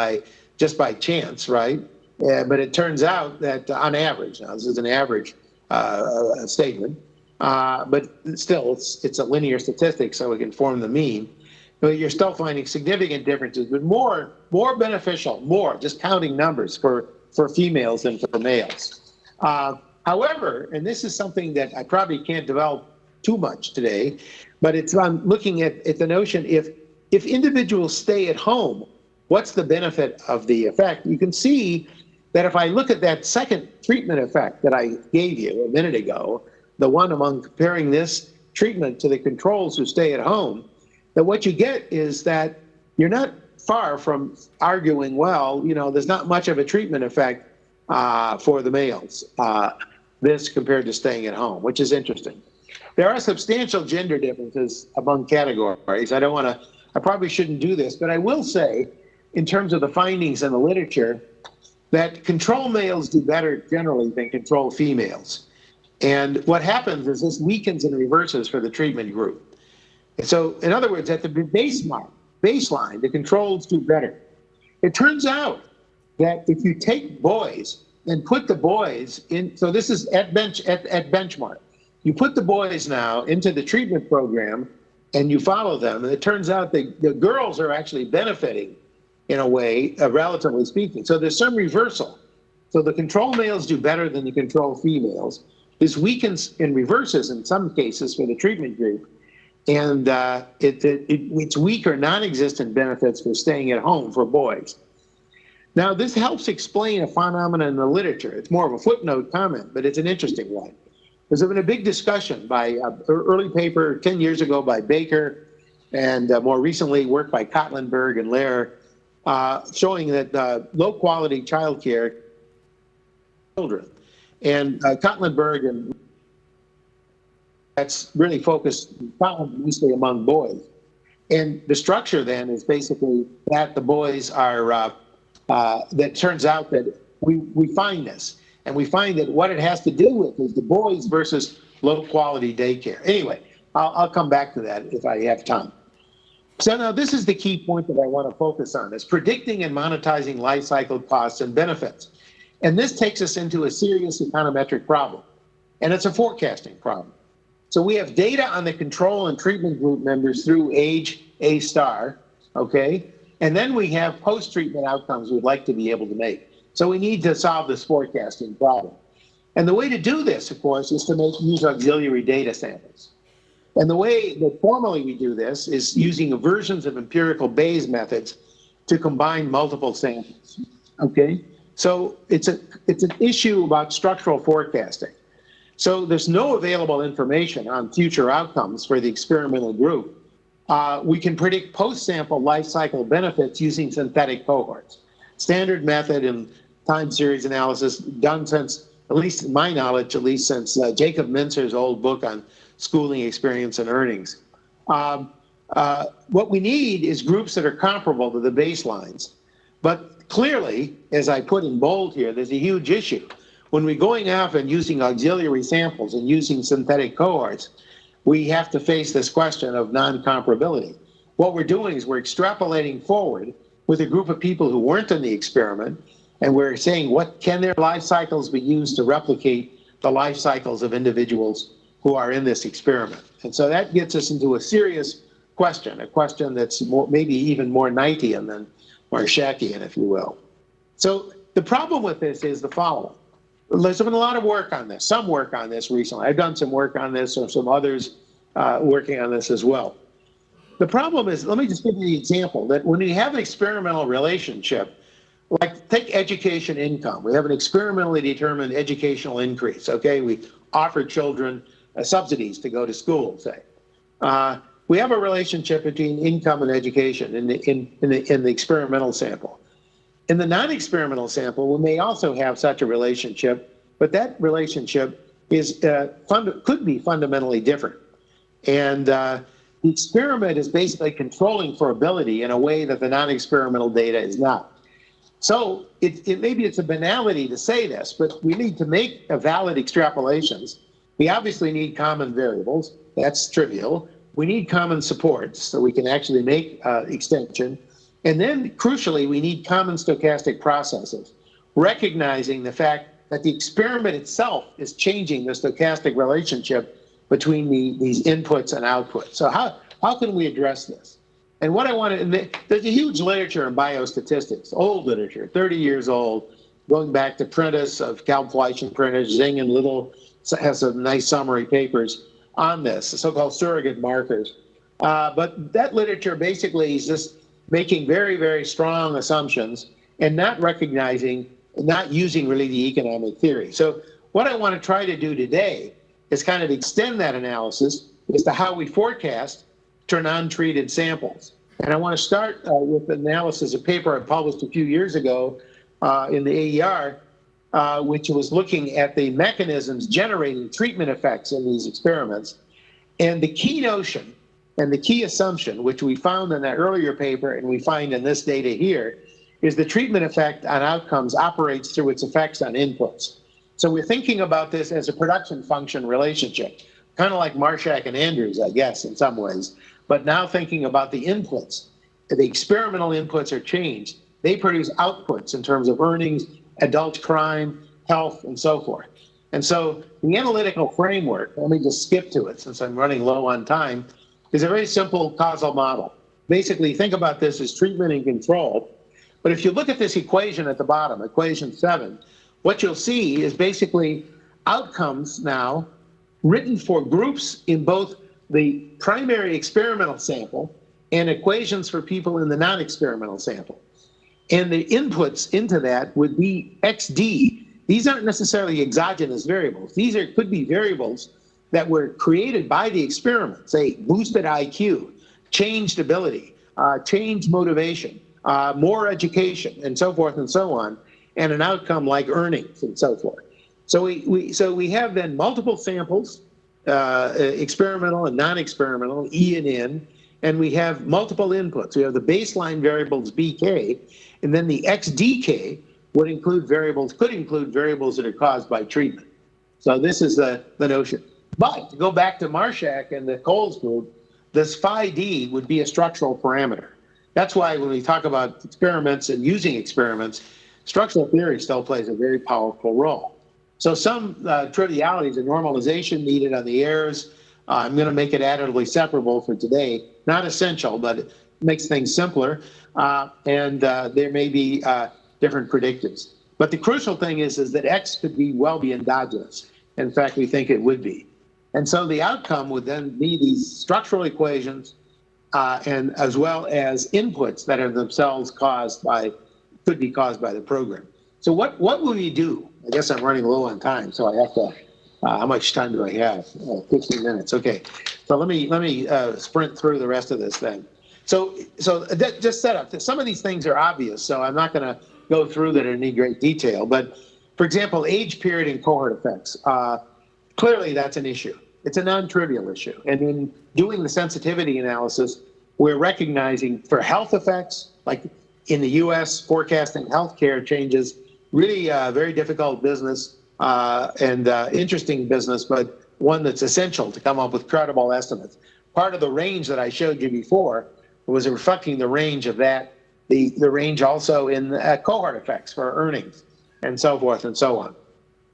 just by chance, right? But it turns out that on average, now this is an average statement, but still it's a linear statistic, so it can form the mean. But you're still finding significant differences, but more beneficial, just counting numbers for females than for males. However, and this is something that I probably can't develop too much today, but I'm looking at the notion, if individuals stay at home, what's the benefit of the effect? You can see that if I look at that second treatment effect that I gave you a minute ago, the one among comparing this treatment to the controls who stay at home, that what you get is that you're not far from arguing, well, there's not much of a treatment effect for the males, this compared to staying at home, which is interesting. There are substantial gender differences among categories. I probably shouldn't do this, but I will say, in terms of the findings in the literature, that control males do better generally than control females. And what happens is this weakens and reverses for the treatment group. And so, in other words, at the baseline, the controls do better. It turns out that if you take boys and put the boys in, so this is at benchmark, you put the boys now into the treatment program and you follow them, and it turns out the girls are actually benefiting in a way, relatively speaking. So there's some reversal. So the control males do better than the control females. This weakens and reverses in some cases for the treatment group. And it's weak or non-existent benefits for staying at home for boys. Now, this helps explain a phenomenon in the literature. It's more of a footnote comment, but it's an interesting one. There's been a big discussion by an early paper 10 years ago by Baker, and more recently work by Kotlenberg and Lehr, showing that low-quality childcare children. And Kotlenberg and that's really focused mostly among boys. And the structure then is basically that the boys are, that turns out that we find this. And we find that what it has to do with is the boys versus low quality daycare. Anyway, I'll come back to that if I have time. So now this is the key point that I want to focus on, is predicting and monetizing life cycle costs and benefits. And this takes us into a serious econometric problem. And it's a forecasting problem. So we have data on the control and treatment group members through age A star, okay? And then we have post-treatment outcomes we'd like to be able to make. So we need to solve this forecasting problem. And the way to do this, of course, is to use auxiliary data samples. And the way that formally we do this is using versions of empirical Bayes methods to combine multiple samples, okay? So it's an issue about structural forecasting. So there's no available information on future outcomes for the experimental group. We can predict post-sample life cycle benefits using synthetic cohorts. standard method in time series analysis done since, at least in my knowledge, at least since Jacob Mintzer's old book on schooling experience and earnings. What we need is groups that are comparable to the baselines. But clearly, as I put in bold here, there's a huge issue. When we're going off and using auxiliary samples and using synthetic cohorts, we have to face this question of non-comparability. What we're doing is we're extrapolating forward with a group of people who weren't in the experiment, and we're saying, what can their life cycles be used to replicate the life cycles of individuals who are in this experiment? And so that gets us into a serious question, a question that's more, maybe even more Knightian than Marshakian, if you will. So the problem with this is the following. There's been a lot of work on this, some work on this recently. I've done some work on this, or some others working on this as well. The problem is, let me just give you the example, that when you have an experimental relationship, like take education income, we have an experimentally determined educational increase, okay? We offer children subsidies to go to school, say. We have a relationship between income and education in the experimental sample. In the non-experimental sample, we may also have such a relationship, but that relationship is could be fundamentally different. And the experiment is basically controlling for ability in a way that the non-experimental data is not. So maybe it's a banality to say this, but we need to make valid extrapolations. We obviously need common variables. That's trivial. We need common supports so we can actually make extension. And then, crucially, we need common stochastic processes, recognizing the fact that the experiment itself is changing the stochastic relationship between these inputs and outputs. So how can we address this? And what I want to, there's a huge literature in biostatistics, old literature, 30 years old, going back to Prentice of Kalb-Fleisch and Prentice, Zing and Little has some nice summary papers on this, the so-called surrogate markers. But that literature basically is just making very, very strong assumptions and not recognizing, not using really the economic theory. So what I want to try to do today is kind of extend that analysis as to how we forecast to non-treated samples. And I want to start with the analysis of paper I published a few years ago in the AER, which was looking at the mechanisms generating treatment effects in these experiments. And the key notion and the key assumption, which we found in that earlier paper and we find in this data here, is the treatment effect on outcomes operates through its effects on inputs. So we're thinking about this as a production function relationship, kind of like Marshak and Andrews, I guess, in some ways. But now thinking about the inputs, the experimental inputs are changed. They produce outputs in terms of earnings, adult crime, health, and so forth. And so the analytical framework, let me just skip to it since I'm running low on time, is a very simple causal model. Basically, think about this as treatment and control. But if you look at this equation at the bottom, equation 7, what you'll see is basically outcomes now written for groups in both the primary experimental sample and equations for people in the non-experimental sample. And the inputs into that would be XD. These aren't necessarily exogenous variables. These could be variables that were created by the experiment, say boosted IQ, changed ability, changed motivation, more education, and so forth and so on, and an outcome like earnings and so forth. So we have then multiple samples, experimental and non-experimental, E and N, and we have multiple inputs. We have the baseline variables BK, and then the XDK would include variables, could include variables that are caused by treatment. So this is the notion. But to go back to Marshak and the Coles group, this phi D would be a structural parameter. That's why when we talk about experiments and using experiments, structural theory still plays a very powerful role. So some trivialities and normalization needed on the errors. I'm going to make it additively separable for today. Not essential, but it makes things simpler. And there may be different predictors. But the crucial thing is that X could well be endogenous. In fact, we think it would be. And so the outcome would then be these structural equations and as well as inputs that are themselves could be caused by the program. So what will we do? I guess I'm running low on time, so I have to, how much time do I have? 15 minutes, okay. So let me sprint through the rest of this thing. So that just set up. Some of these things are obvious, so I'm not going to go through that in any great detail. But for example, age period and cohort effects. Clearly, that's an issue. It's a non-trivial issue. And in doing the sensitivity analysis, we're recognizing for health effects, like in the U.S., forecasting healthcare changes, really very difficult business and interesting business, but one that's essential to come up with credible estimates. Part of the range that I showed you before was reflecting the range of that, the range also in cohort effects for earnings and so forth and so on.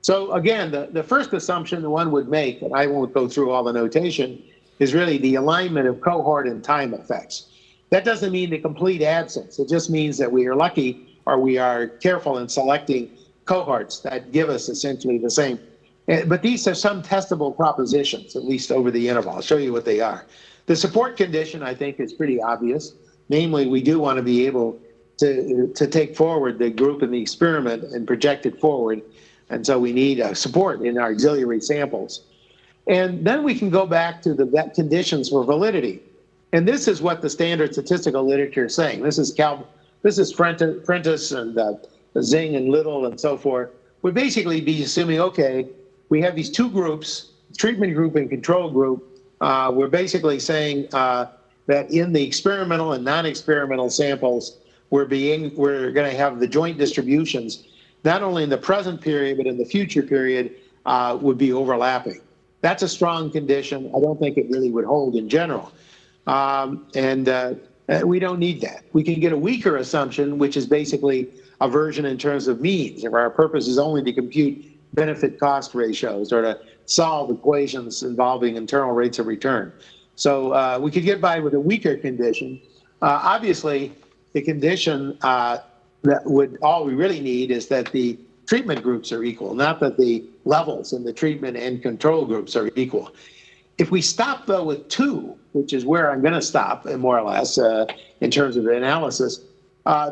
So again, the first assumption one would make, and I won't go through all the notation, is really the alignment of cohort and time effects. That doesn't mean the complete absence. It just means that we are lucky or we are careful in selecting cohorts that give us essentially the same. But these are some testable propositions, at least over the interval. I'll show you what they are. The support condition, I think, is pretty obvious. Namely, we do want to be able to take forward the group in the experiment and project it forward. And so we need support in our auxiliary samples. And then we can go back to the conditions for validity. And this is what the standard statistical literature is saying. This is Prentice and Zing and Little and so forth. Would basically be assuming, okay, we have these two groups, treatment group and control group. We're basically saying that in the experimental and non-experimental samples, we're going to have the joint distributions, not only in the present period, but in the future period, would be overlapping. That's a strong condition. I don't think it really would hold in general. We don't need that. We can get a weaker assumption, which is basically aversion in terms of means, if our purpose is only to compute benefit cost ratios or to solve equations involving internal rates of return. So we could get by with a weaker condition. Obviously, the condition all we really need is that the treatment groups are equal, not that the levels in the treatment and control groups are equal. If we stop, though, with 2, which is where I'm going to stop, more or less, in terms of the analysis,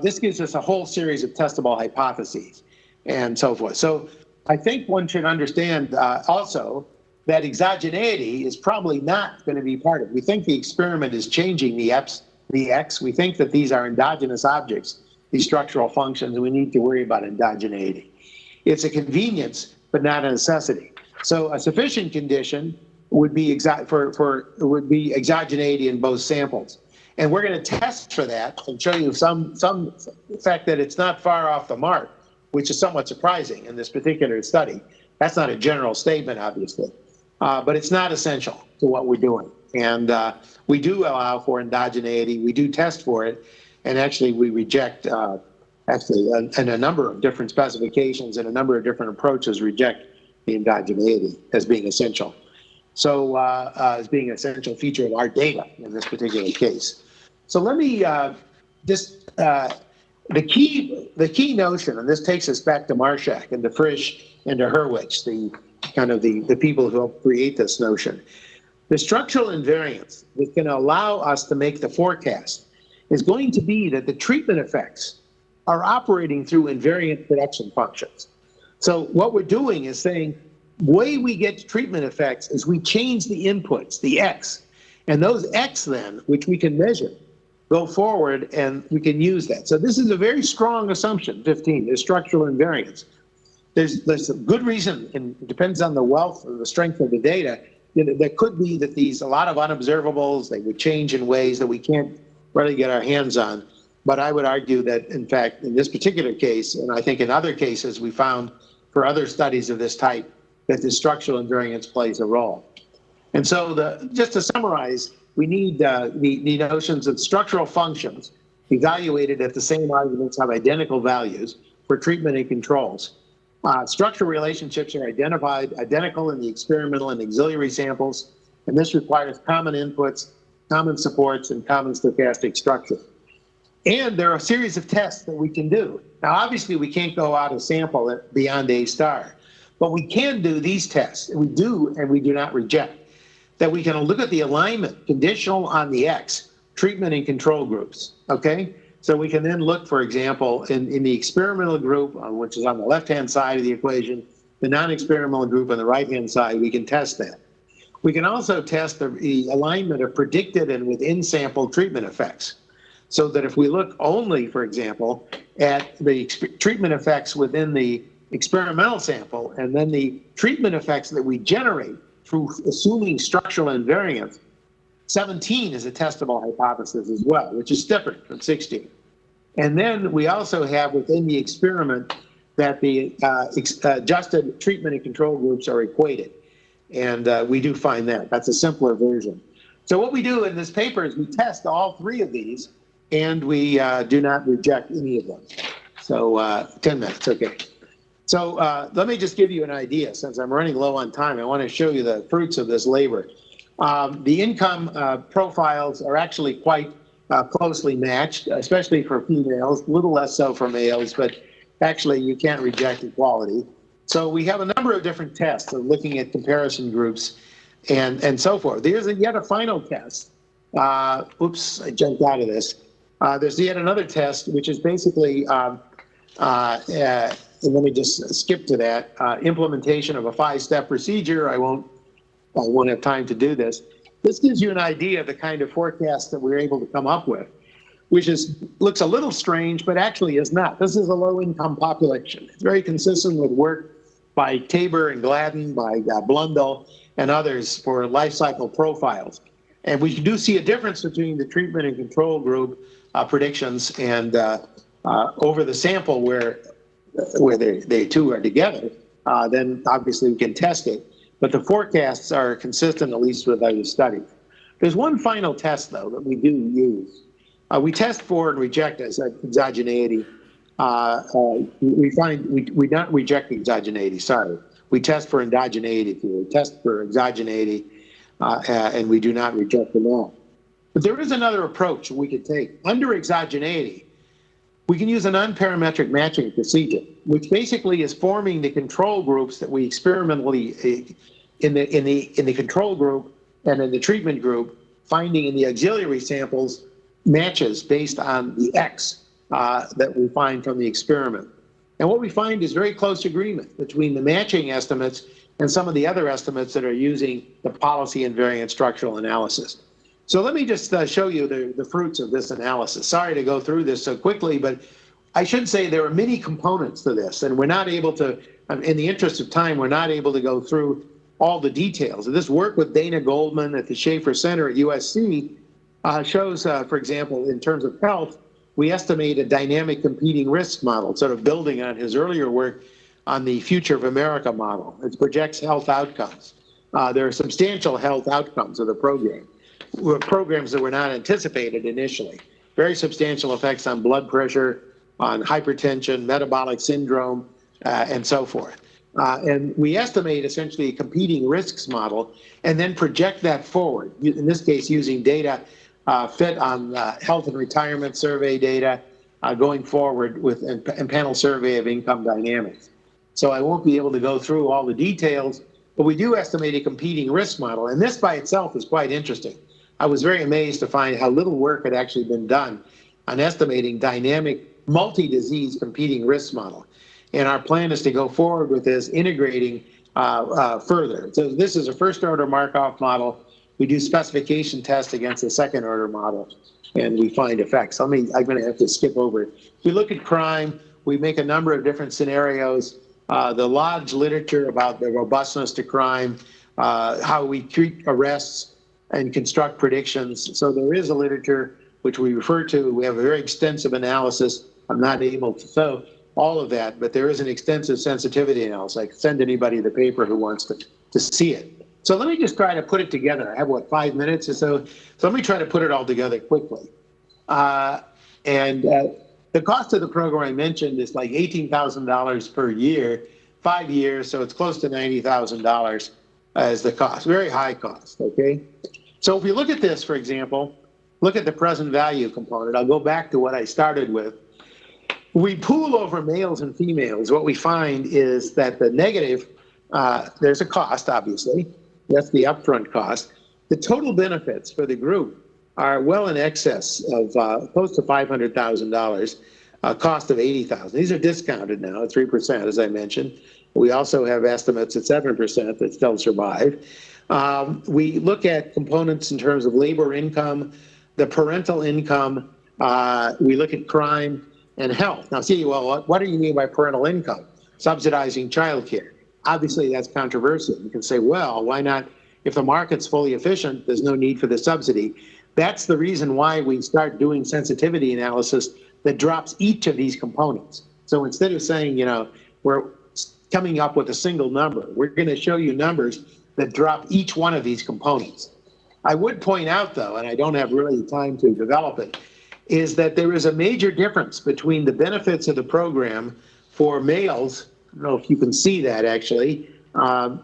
this gives us a whole series of testable hypotheses and so forth. So I think one should understand also that exogeneity is probably not going to be part of it. We think the experiment is changing the X. We think that these are endogenous objects, these structural functions, and we need to worry about endogeneity. It's a convenience, but not a necessity. So a sufficient condition would be exogeneity in both samples. And we're going to test for that and show you some fact that it's not far off the mark, which is somewhat surprising in this particular study. That's not a general statement, obviously, but it's not essential to what we're doing. And we do allow for endogeneity. We do test for it. And actually, we reject, in a number of different specifications and a number of different approaches, reject the endogeneity as being essential. So as being an essential feature of our data in this particular case. So let me the key notion, and this takes us back to Marshak and to Frisch and to Hurwitz, the people who helped create this notion. The structural invariance that can allow us to make the forecast is going to be that the treatment effects are operating through invariant production functions. So what we're doing is saying, the way we get treatment effects is we change the inputs, the X, and those X then, which we can measure, go forward and we can use that. So this is a very strong assumption, 15, there's structural invariance. There's a good reason, and it depends on the wealth or the strength of the data, there could be that a lot of unobservables, they would change in ways that we can't really get our hands on. But I would argue that, in fact, in this particular case, and I think in other cases we found for other studies of this type, that the structural invariance plays a role. And so just to summarize, we need the notions of structural functions evaluated at the same arguments have identical values for treatment and controls. Structural relationships are identical in the experimental and auxiliary samples, and this requires common inputs, common supports, and common stochastic structure. And there are a series of tests that we can do. Now, obviously, we can't go out and sample beyond A star, but we can do these tests. We do, and we do not reject. That we can look at the alignment conditional on the X, treatment and control groups, okay? So we can then look, for example, in the experimental group, which is on the left-hand side of the equation, the non-experimental group on the right-hand side, we can test that. We can also test the alignment of predicted and within sample treatment effects. So that if we look only, for example, at the treatment effects within the experimental sample and then the treatment effects that we generate through assuming structural invariance, 17 is a testable hypothesis as well, which is different from 16. And then we also have within the experiment that the adjusted treatment and control groups are equated. And we do find that. That's a simpler version. So what we do in this paper is we test all three of these, and we do not reject any of them. So 10 minutes, okay. So let me just give you an idea. Since I'm running low on time, I want to show you the fruits of this labor. The income profiles are actually quite closely matched, especially for females, a little less so for males, but actually you can't reject equality. So we have a number of different tests of looking at comparison groups and so forth. There's yet a final test. Oops, I jumped out of this. There's yet another test, which is basically, let me just skip to that, implementation of a 5-step procedure. I won't have time to do this. This gives you an idea of the kind of forecast that we're able to come up with, which looks a little strange, but actually is not. This is a low-income population. It's very consistent with work by Tabor and Gladden, by Blundell, and others for life cycle profiles. And we do see a difference between the treatment and control group predictions and over the sample where they two are together, then obviously we can test it. But the forecasts are consistent, at least with other studies. There's one final test, though, that we do use. We test for and reject exogeneity. We don't reject exogeneity, sorry. We test for endogeneity. We test for exogeneity, and we do not reject them all. But there is another approach we could take. Under exogeneity, we can use an unparametric matching procedure, which basically is forming the control groups that we experimentally, in the control group and in the treatment group, finding in the auxiliary samples matches based on the X that we find from the experiment. And what we find is very close agreement between the matching estimates and some of the other estimates that are using the policy invariant structural analysis. So let me just show you the fruits of this analysis. Sorry to go through this so quickly, but I should say there are many components to this, and we're not able to, in the interest of time, we're not able to go through all the details. This work with Dana Goldman at the Schaefer Center at USC shows, for example, in terms of health, we estimate a dynamic competing risk model, sort of building on his earlier work on the Future of America model. It projects health outcomes. There are substantial health outcomes of the program. Programs that were not anticipated initially. Very substantial effects on blood pressure, on hypertension, metabolic syndrome, and so forth. And we estimate essentially a competing risks model and then project that forward, in this case using data fit on health and retirement survey data going forward with and panel survey of income dynamics. So I won't be able to go through all the details, but we do estimate a competing risk model. And this by itself is quite interesting. I was very amazed to find how little work had actually been done on estimating dynamic multi-disease competing risk model. And our plan is to go forward with this, integrating further. So this is a first-order Markov model. We do specification tests against a second-order model, and we find effects. I'm going to have to skip over it. If we look at crime, we make a number of different scenarios. The large literature about the robustness to crime, how we treat arrests, and construct predictions. So there is a literature which we refer to. We have a very extensive analysis. I'm not able to show all of that, but there is an extensive sensitivity analysis. I can send anybody the paper who wants to see it. So let me just try to put it together. I have, 5 minutes or so? So let me try to put it all together quickly. The cost of the program I mentioned is like $18,000 per year, 5 years, so it's close to $90,000 as the cost, very high cost, okay? So if we look at this, for example, look at the present value component. I'll go back to what I started with. We pool over males and females. What we find is that the negative, there's a cost, obviously. That's the upfront cost. The total benefits for the group are well in excess of close to $500,000, a cost of $80,000. These are discounted now at 3%, as I mentioned. We also have estimates at 7% that still survive. We look at components in terms of labor income, the parental income. We look at crime and health. Now, see, well, what do you mean by parental income? Subsidizing childcare. Obviously, that's controversial. You can say, well, why not? If the market's fully efficient, there's no need for the subsidy. That's the reason why we start doing sensitivity analysis that drops each of these components. So instead of saying, we're coming up with a single number, we're going to show you numbers that drop each one of these components. I would point out, though, and I don't have really time to develop it, is that there is a major difference between the benefits of the program for males. I don't know if you can see that, actually. The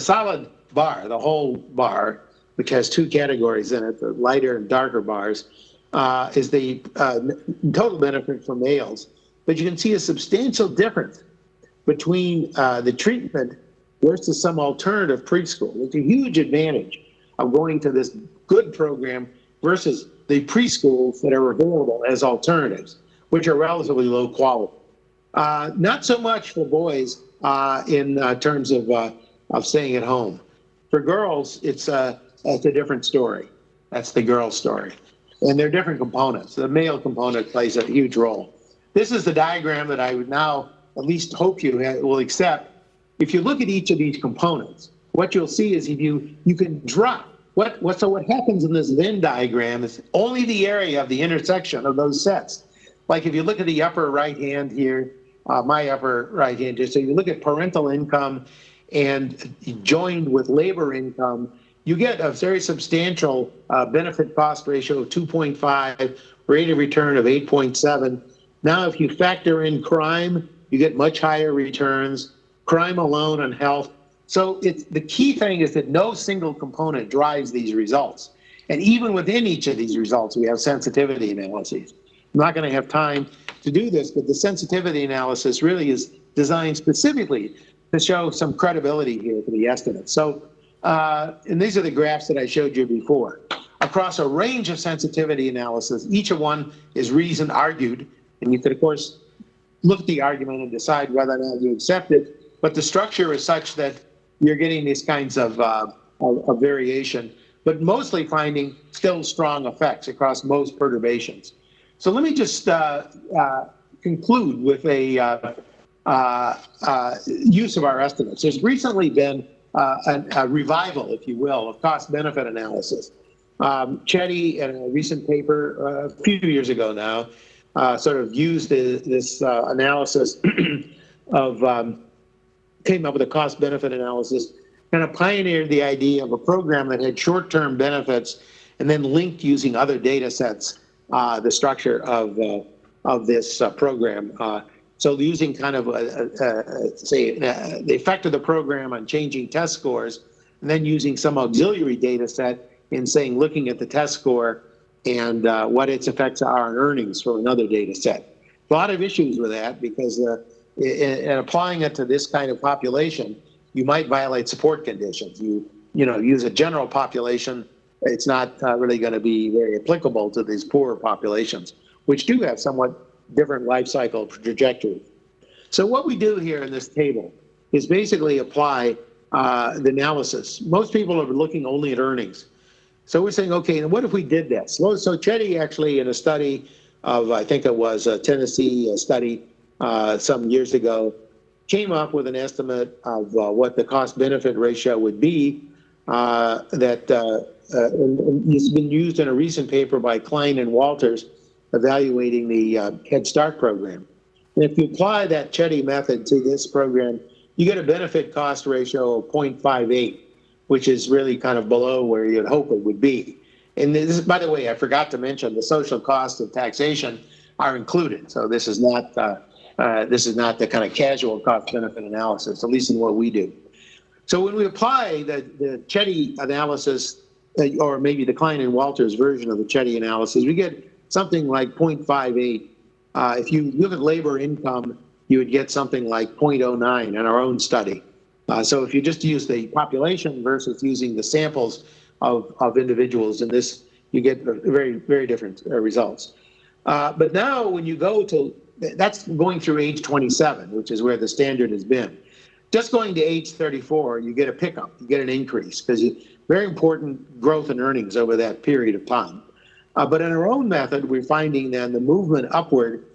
solid bar, the whole bar, which has two categories in it, the lighter and darker bars, is the total benefit for males. But you can see a substantial difference between the treatment versus some alternative preschool. It's a huge advantage of going to this good program versus the preschools that are available as alternatives, which are relatively low quality. Not so much for boys in terms of staying at home. For girls, it's a different story. That's the girl story. And they're different components. The male component plays a huge role. This is the diagram that I would now at least hope you will accept. If you look at each of these components, what you'll see is if you can drop. So what happens in this Venn diagram is only the area of the intersection of those sets. Like if you look at the upper right hand here, my upper right hand here, so you look at parental income and joined with labor income, you get a very substantial benefit cost ratio of 2.5, rate of return of 8.7. Now, if you factor in crime, you get much higher returns, crime alone and health. So the key thing is that no single component drives these results. And even within each of these results, we have sensitivity analyses. I'm not going to have time to do this, but the sensitivity analysis really is designed specifically to show some credibility here for the estimates. So, and these are the graphs that I showed you before. Across a range of sensitivity analysis, each of one is reasoned, argued, and you could, of course, look at the argument and decide whether or not you accept it. But the structure is such that you're getting these kinds of variation, but mostly finding still strong effects across most perturbations. So let me just conclude with a use of our estimates. There's recently been a revival, if you will, of cost-benefit analysis. Chetty, in a recent paper a few years ago now, sort of used this analysis of, came up with a cost-benefit analysis, kind of pioneered the idea of a program that had short-term benefits and then linked using other data sets the structure of this program. So using kind of, the effect of the program on changing test scores, and then using some auxiliary data set in saying, looking at the test score and what its effects are on earnings for another data set. A lot of issues with that because in applying it to this kind of population, you might violate support conditions. You use a general population, it's not really going to be very applicable to these poorer populations, which do have somewhat different life cycle trajectory. So what we do here in this table is basically apply the analysis. Most people are looking only at earnings. So we're saying, okay, and what if we did this? Well, so Chetty actually, in a study of, I think it was a Tennessee study some years ago, came up with an estimate of what the cost-benefit ratio would be that it's been used in a recent paper by Klein and Walters evaluating the Head Start program. And if you apply that Chetty method to this program, you get a benefit cost ratio of 0.58, which is really kind of below where you'd hope it would be. And this is, by the way, I forgot to mention the social costs of taxation are included. So this is not the kind of casual cost-benefit analysis, at least in what we do. So when we apply the Chetty analysis, or maybe the Klein and Walters version of the Chetty analysis, we get something like 0.58. If you look at labor income, you would get something like 0.09 in our own study. So if you just use the population versus using the samples of individuals in this, you get very, very different results. But now when you go to, that's going through age 27, which is where the standard has been. just going to age 34, you get a pickup, you get an increase, because very important growth in earnings over that period of time. But in our own method, we're finding then the movement upward,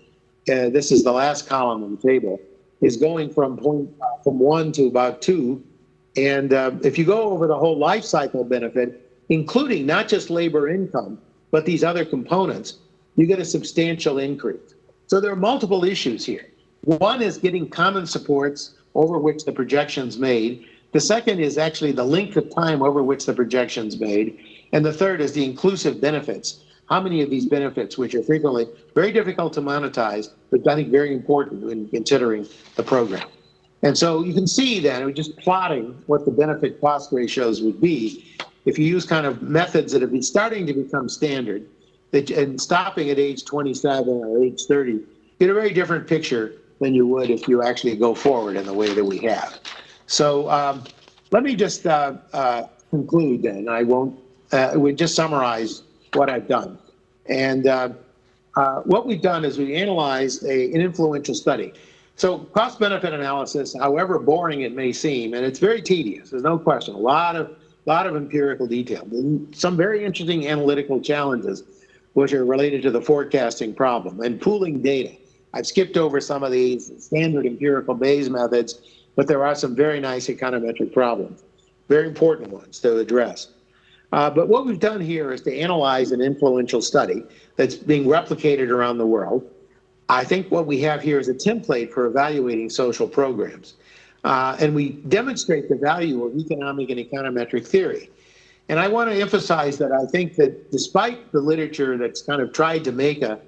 this is the last column on the table, is going from 1 to about 2. And if you go over the whole life cycle benefit, including not just labor income, but these other components, you get a substantial increase. So there are multiple issues here. One is getting common supports over which the projection's made. The second is actually the length of time over which the projection's made. And the third is the inclusive benefits. How many of these benefits, which are frequently very difficult to monetize, but I think very important when considering the program. And so you can see then, we're just plotting what the benefit cost ratios would be if you use kind of methods that have been starting to become standard, and stopping at age 27 or age 30, you get a very different picture than you would if you actually go forward in the way that we have. So let me just conclude then. I won't, we just summarize what I've done. And what we've done is we analyzed an influential study. So cost-benefit analysis, however boring it may seem, and it's very tedious, there's no question, a lot of empirical detail, some very interesting analytical challenges which are related to the forecasting problem and pooling data. I've skipped over some of these standard empirical Bayes methods, but there are some very nice econometric problems, very important ones to address. But what we've done here is to analyze an influential study that's being replicated around the world. I think what we have here is a template for evaluating social programs. And we demonstrate the value of economic and econometric theory. And I want to emphasize that I think that despite the literature that's kind of tried to make a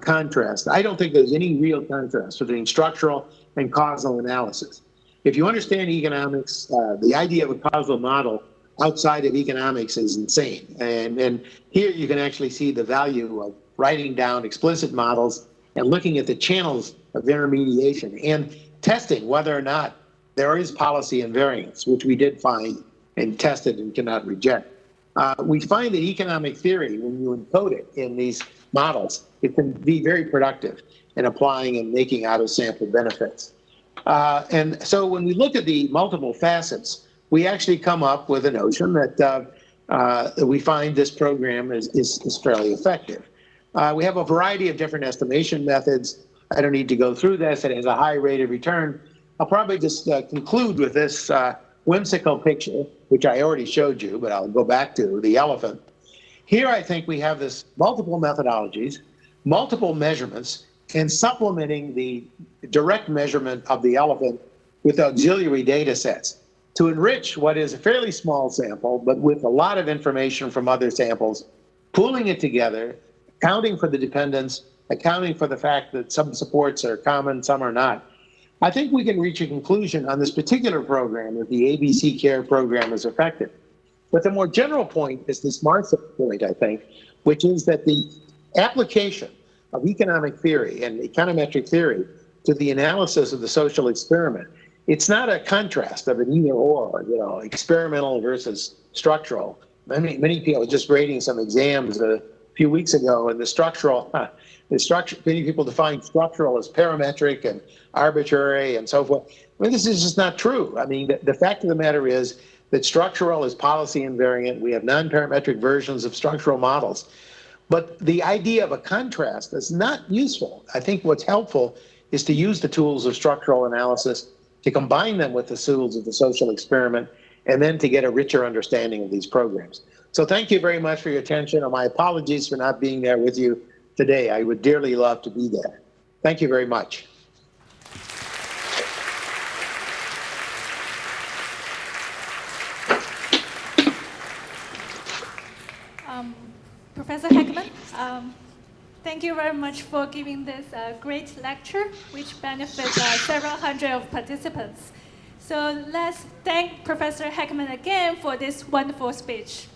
contrast, I don't think there's any real contrast between structural and causal analysis. If you understand economics, the idea of a causal model outside of economics is insane. And here you can actually see the value of writing down explicit models and looking at the channels of intermediation and testing whether or not there is policy invariance, which we did find and tested and cannot reject. We find that economic theory, when you encode it in these models, it can be very productive in applying and making out-of-sample benefits. And so when we look at the multiple facets, we actually come up with a notion that we find this program is fairly effective. We have a variety of different estimation methods. I don't need to go through this. It has a high rate of return. I'll probably just conclude with this whimsical picture, which I already showed you, but I'll go back to the elephant. Here I think we have this multiple methodologies, multiple measurements, and supplementing the direct measurement of the elephant with auxiliary data sets to enrich what is a fairly small sample, but with a lot of information from other samples, pooling it together, accounting for the dependence, accounting for the fact that some supports are common, some are not. I think we can reach a conclusion on this particular program that the ABC Care program is effective. But the more general point is this Martha point, I think, which is that the application of economic theory and econometric theory to the analysis of the social experiment, it's not a contrast of an either or, you know, experimental versus structural. Many people just grading some exams a few weeks ago, and many people define structural as parametric and arbitrary and so forth. I mean, this is just not true. I mean, the fact of the matter is that structural is policy invariant. We have non-parametric versions of structural models. But the idea of a contrast is not useful. I think what's helpful is to use the tools of structural analysis, to combine them with the tools of the social experiment, and then to get a richer understanding of these programs. So thank you very much for your attention, and my apologies for not being there with you today. I would dearly love to be there. Thank you very much. Professor Heckman, thank you very much for giving this great lecture, which benefits several hundred of participants. So let's thank Professor Heckman again for this wonderful speech.